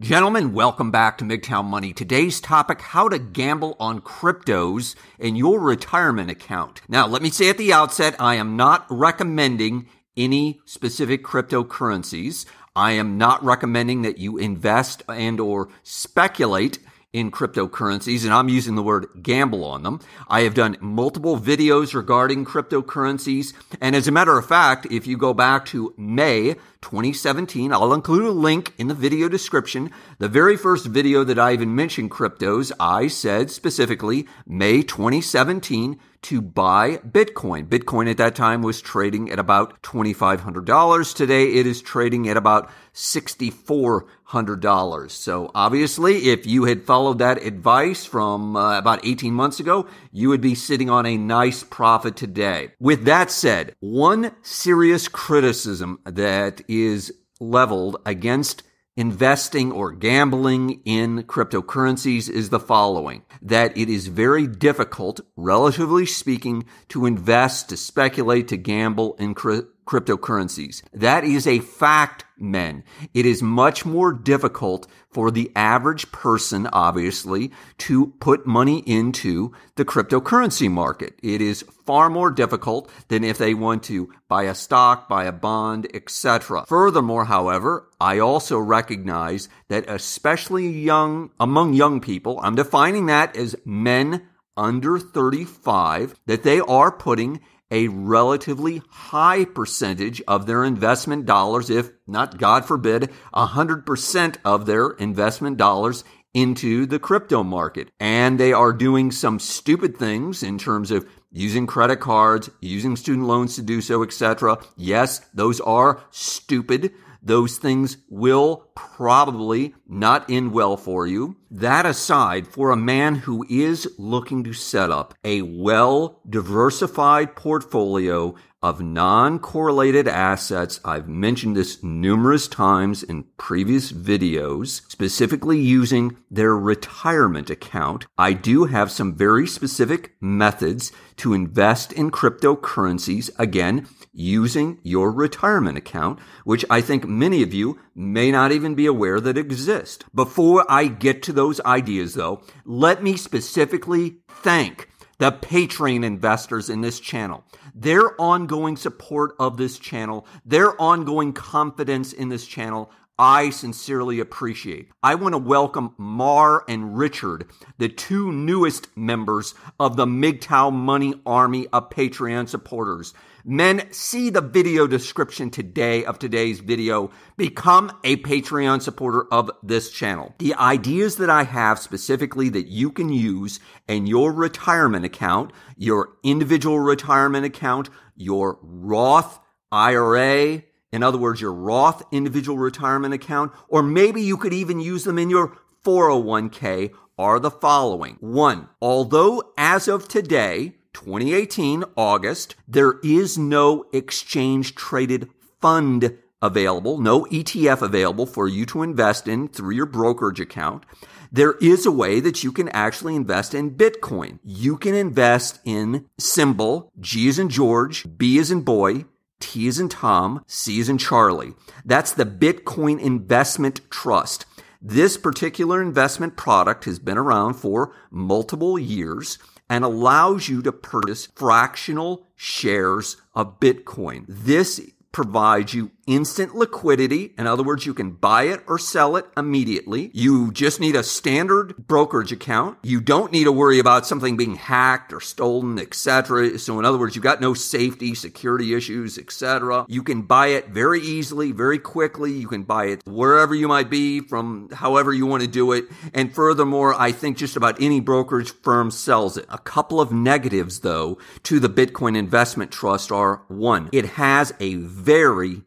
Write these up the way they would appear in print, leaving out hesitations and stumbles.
Gentlemen, welcome back to MGTOW Money. Today's topic, how to gamble on cryptos in your retirement account. Now, let me say at the outset, I am not recommending any specific cryptocurrencies. I am not recommending that you invest and or speculate in cryptocurrencies, and I'm using the word gamble on them. I have done multiple videos regarding cryptocurrencies, and as a matter of fact, if you go back to May 2017, I'll include a link in the video description. The very first video that I even mentioned cryptos, I said specifically May 2017 to buy Bitcoin. Bitcoin at that time was trading at about $2,500. Today it is trading at about $6,400. So obviously, if you had followed that advice from about 18 months ago, you would be sitting on a nice profit today. With that said, one serious criticism that is leveled against investing or gambling in cryptocurrencies is the following: that it is very difficult, relatively speaking, to invest, to speculate, to gamble in cryptocurrencies. That is a fact, men. It is much more difficult for the average person, obviously, to put money into the cryptocurrency market. It is far more difficult than if they want to buy a stock, buy a bond, etc. Furthermore, however, I also recognize that especially among young people, I'm defining that as men under 35, that they are putting a relatively high percentage of their investment dollars, if not, God forbid, 100% of their investment dollars into the crypto market. And they are doing some stupid things in terms of using credit cards, using student loans to do so, etc. Yes, those are stupid. Those things will probably not end well for you. That aside, for a man who is looking to set up a well-diversified portfolio of non-correlated assets, I've mentioned this numerous times in previous videos, specifically using their retirement account, I do have some very specific methods to invest in cryptocurrencies, again, using your retirement account, which I think many of you may not even be aware that exist. Before I get to those ideas, though, let me specifically thank the Patreon investors in this channel. Their ongoing support of this channel, their ongoing confidence in this channel, I sincerely appreciate. I want to welcome Mar and Richard, the two newest members of the MGTOW Money Army of Patreon supporters. Men, see the video description today of today's video. Become a Patreon supporter of this channel. The ideas that I have specifically that you can use in your retirement account, your individual retirement account, your Roth IRA, in other words, your Roth individual retirement account, or maybe you could even use them in your 401k, are the following. 1, although as of today, 2018, August, there is no exchange-traded fund available, no ETF available for you to invest in through your brokerage account. There is a way that you can actually invest in Bitcoin. You can invest in symbol, G as in George, B as in boy, T as in Tom, C as in Charlie. That's the Bitcoin Investment Trust. This particular investment product has been around for multiple years and allows you to purchase fractional shares of Bitcoin. This provides you instant liquidity. In other words, you can buy it or sell it immediately. You just need a standard brokerage account. You don't need to worry about something being hacked or stolen, etc. So in other words, you've got no safety, security issues, etc. You can buy it very easily, very quickly. You can buy it wherever you might be, from however you want to do it. And furthermore, I think just about any brokerage firm sells it. A couple of negatives, though, to the Bitcoin Investment Trust are: 1, it has a very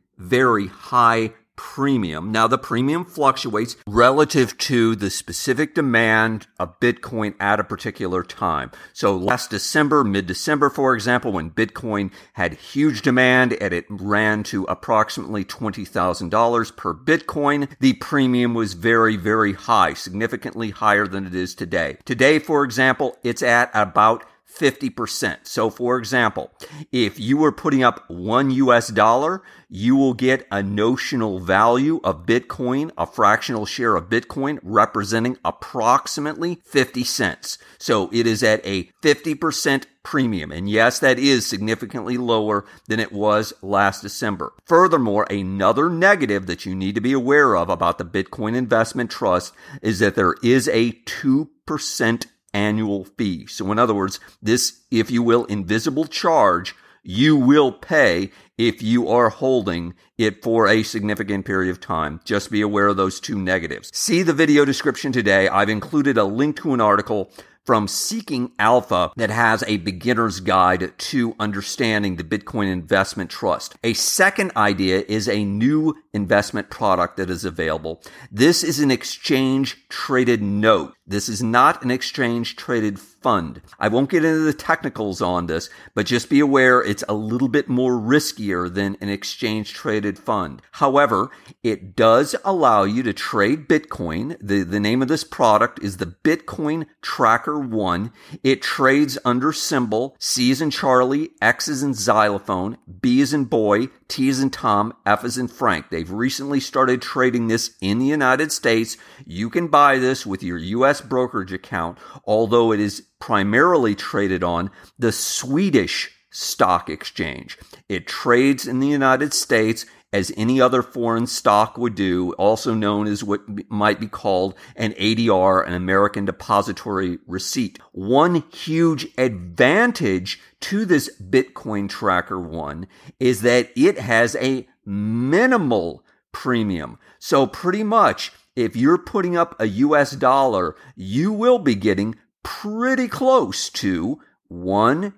high premium. Now, the premium fluctuates relative to the specific demand of Bitcoin at a particular time. So last December, mid-December, for example, when Bitcoin had huge demand and it ran to approximately $20,000 per Bitcoin, the premium was very high, significantly higher than it is today. Today, for example, it's at about 50%. So for example, if you were putting up $1, you will get a notional value of Bitcoin, a fractional share of Bitcoin representing approximately 50 cents. So it is at a 50% premium. And yes, that is significantly lower than it was last December. Furthermore, another negative that you need to be aware of about the Bitcoin Investment Trust is that there is a 2% annual fee. So in other words, this, if you will, invisible charge, you will pay if you are holding it for a significant period of time. Just be aware of those two negatives. See the video description today. I've included a link to an article from Seeking Alpha that has a beginner's guide to understanding the Bitcoin Investment Trust. A second idea is a new investment product that is available. This is an exchange-traded note. This is not an exchange-traded fund. I won't get into the technicals on this, but just be aware it's a little bit more riskier than an exchange-traded fund. However, it does allow you to trade Bitcoin. The name of this product is the Bitcoin Tracker 1. It trades under symbol C as in Charlie, X as in xylophone, B as in boy, T as in Tom, F as in Frank. They've recently started trading this in the United States. You can buy this with your U.S. brokerage account, although it is primarily traded on the Swedish stock exchange. It trades in the United States as any other foreign stock would do, also known as what might be called an ADR, an American Depository Receipt. One huge advantage to this Bitcoin Tracker 1 is that it has a minimal premium. So pretty much, if you're putting up a US dollar, you will be getting pretty close to $1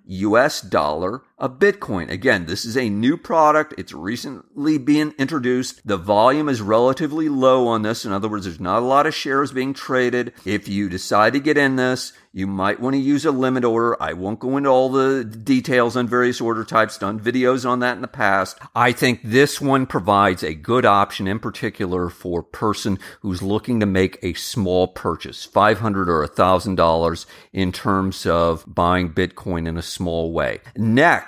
of Bitcoin. Again, this is a new product. It's recently being introduced. The volume is relatively low on this. In other words, there's not a lot of shares being traded. If you decide to get in this, you might want to use a limit order. I won't go into all the details on various order types, done videos on that in the past. I think this one provides a good option in particular for a person who's looking to make a small purchase, $500 or $1,000 in terms of buying Bitcoin in a small way. Next,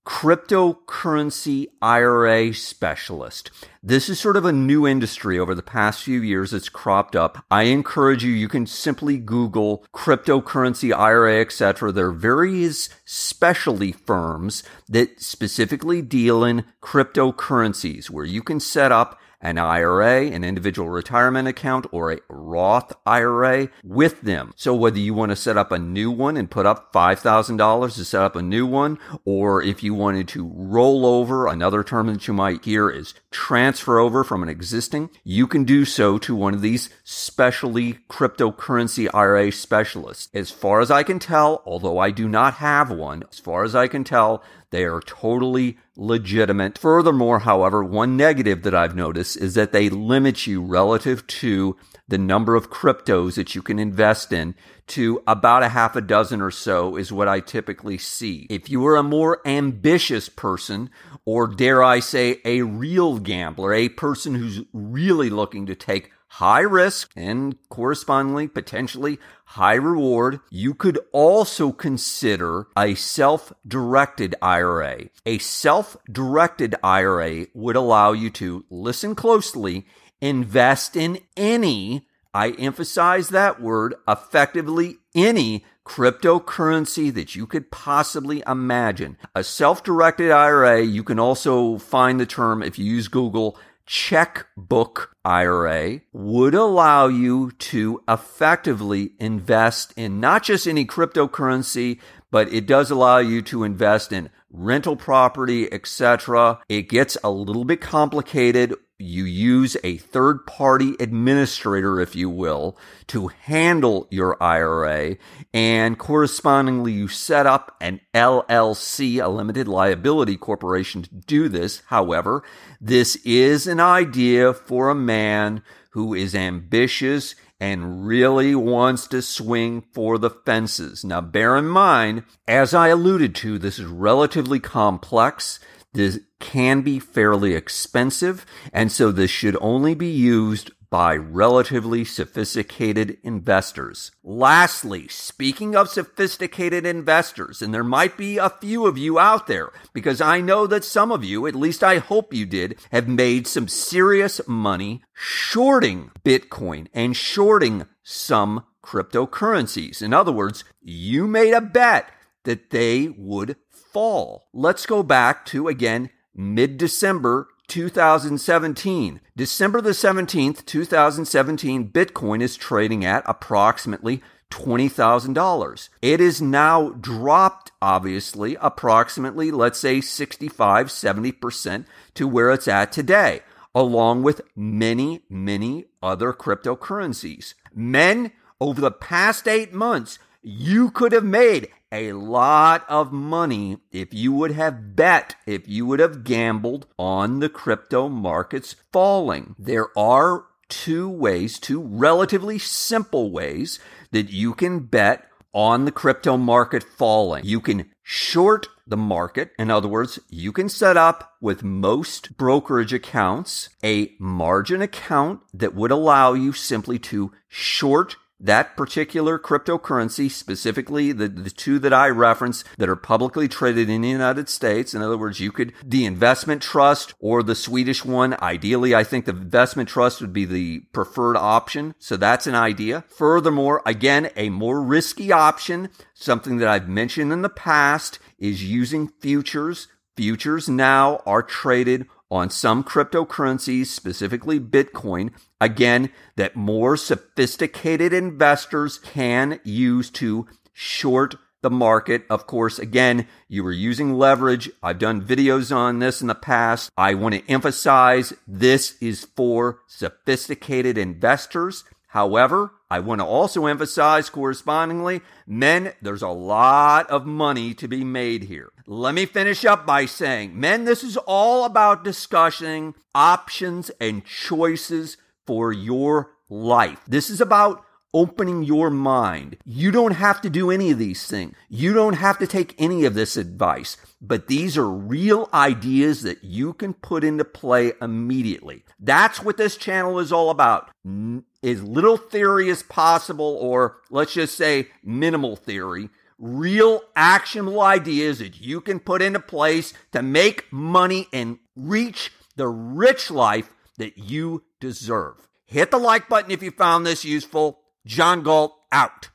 cryptocurrency IRA specialist. This is sort of a new industry over the past few years that's cropped up. I encourage you can simply Google cryptocurrency IRA, etc. There are various specialty firms that specifically deal in cryptocurrencies where you can set up an IRA, an individual retirement account, or a Roth IRA with them. So whether you want to set up a new one and put up $5,000 to set up a new one, or if you wanted to roll over, another term that you might hear is transfer over from an existing, you can do so to one of these specialty cryptocurrency IRA specialists. As far as I can tell, although I do not have one, as far as I can tell, they are totally legitimate. Furthermore, however, one negative that I've noticed is that they limit you relative to the number of cryptos that you can invest in to about a half a dozen or so is what I typically see. If you are a more ambitious person, or dare I say a real gambler, a person who's really looking to take high risk and correspondingly potentially high reward, you could also consider a self-directed IRA. A self-directed IRA would allow you to, listen closely, invest in any, I emphasize that word, effectively any cryptocurrency that you could possibly imagine. A self-directed IRA, you can also find the term, if you use Google, checkbook IRA, would allow you to effectively invest in not just any cryptocurrency, but it does allow you to invest in rental property, etc. It gets a little bit complicated. You use a third-party administrator, if you will, to handle your IRA, and correspondingly you set up an LLC, a limited liability corporation, to do this. However, this is an idea for a man who is ambitious and really wants to swing for the fences. Now, bear in mind, as I alluded to, this is relatively complex. This can be fairly expensive, and so this should only be used by relatively sophisticated investors. Lastly, speaking of sophisticated investors, and there might be a few of you out there, because I know that some of you, at least I hope you did, have made some serious money shorting Bitcoin and shorting some cryptocurrencies. In other words, you made a bet that they would fall. Let's go back to, again, mid-December 2017. December the 17th, 2017, Bitcoin is trading at approximately $20,000. It is now dropped, obviously, approximately, let's say 65, 70% to where it's at today, along with many, many other cryptocurrencies. Men, over the past 8 months, you could have made a lot of money if you would have bet, if you would have gambled on the crypto markets falling. There are two relatively simple ways that you can bet on the crypto market falling. You can short the market. In other words, you can set up with most brokerage accounts a margin account that would allow you simply to short that particular cryptocurrency, specifically the two that I reference that are publicly traded in the United States. In other words, you could, the investment trust or the Swedish one. Ideally, I think the investment trust would be the preferred option. So that's an idea. Furthermore, again, a more risky option, something that I've mentioned in the past, is using futures. Futures now are traded on some cryptocurrencies, specifically Bitcoin, again, that more sophisticated investors can use to short the market. Of course, again, you were using leverage. I've done videos on this in the past. I want to emphasize this is for sophisticated investors. However, I want to also emphasize correspondingly, men, there's a lot of money to be made here. Let me finish up by saying, men, this is all about discussing options and choices for your life. This is about opening your mind. You don't have to do any of these things. You don't have to take any of this advice, but these are real ideas that you can put into play immediately. That's what this channel is all about. As little theory as possible, or let's just say minimal theory, real actionable ideas that you can put into place to make money and reach the rich life that you deserve. Hit the like button if you found this useful. John Galt out.